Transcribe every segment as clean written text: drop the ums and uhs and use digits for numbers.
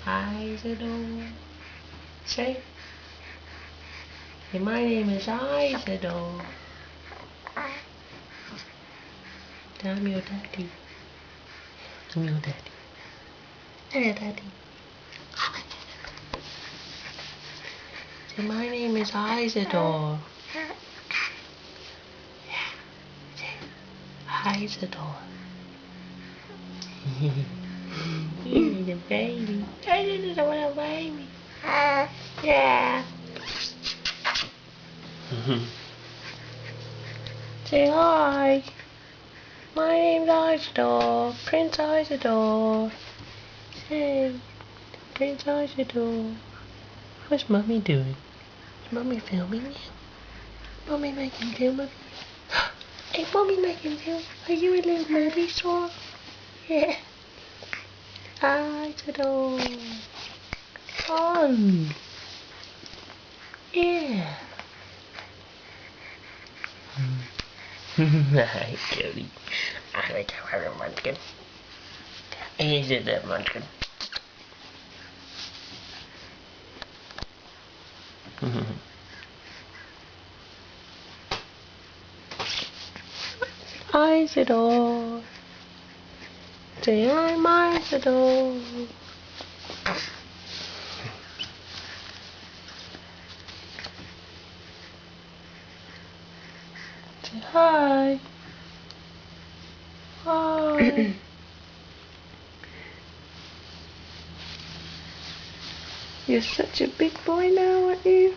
Isidore. Say, my name is Isidore. I'm your daddy. I'm your daddy. Hey, daddy. Say, my name is Isidore. Isidore. You need a baby. I just want a baby. Yeah. Say hi. My name's Isidore. Prince Isidore. Say, Prince Isidore. What's Mummy doing? Is Mummy filming you? Mummy making film of you? Hey, Mummy making film? Are you a little movie star? Yeah. Isidore. Fun. Yeah. Hi, Cody. I like how I have a munchkin. Is it that munchkin? Isidore. Say I'm Isidore. Say hi. Hi. You're such a big boy now, aren't you?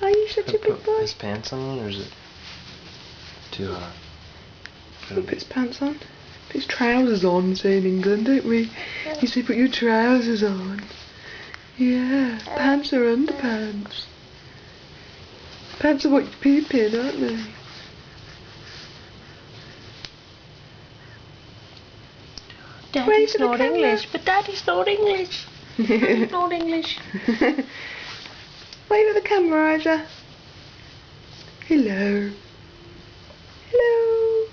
Are you such a big boy? Put his pants on, or is it too hot? We put his pants on. Put his trousers on, say in England, don't we? You say put your trousers on. Yeah, pants are underpants. Pants are what you poop in, aren't they? Daddy's not English, but Daddy's not English. Daddy's not English. Wave at the camera, Isa. Hello. Hello.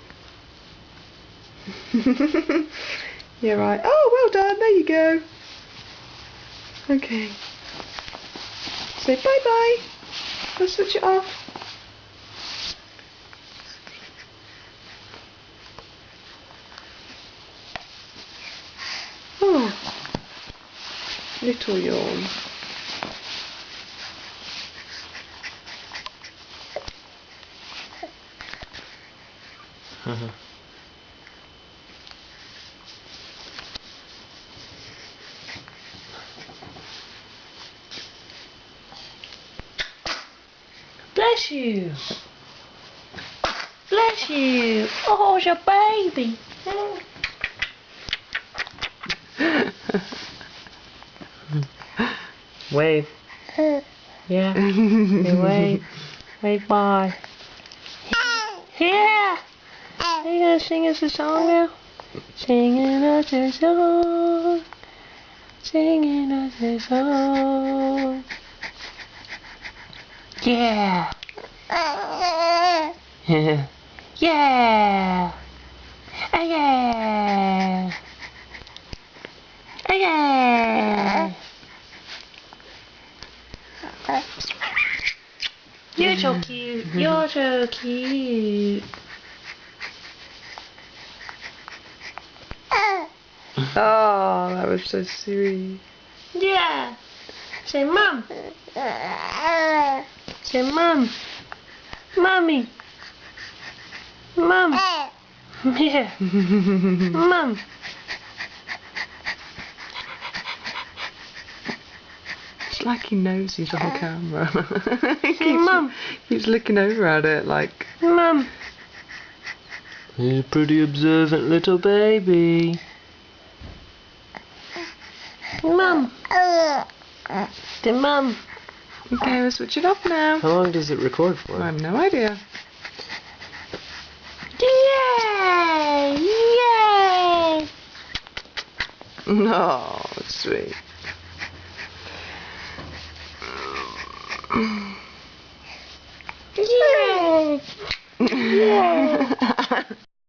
Yeah, right. Oh, well done. There you go. Okay. Say bye-bye. I'll switch it off. Oh. Little yawn. Bless you. Bless you. Oh, it's your baby. Wave. Yeah. Hey, wave. Wave bye. Yeah. Are you gonna sing us a song now? Singing us a song. Singing us a song. Yeah. Yeah. Yeah. Yeah. Yeah. You're so cute. You're so cute. Oh, that was so sweet. Yeah. Say mum. Say mum. Mommy. Mum. Yeah. Mum. It's like he knows he's on camera. Say mum. He's looking over at it like... Mum. He's a pretty observant little baby. Mum. Say mum. Okay, we'll switch it off now. How long does it record for? I have no idea. Yay! Yay! No, sweet.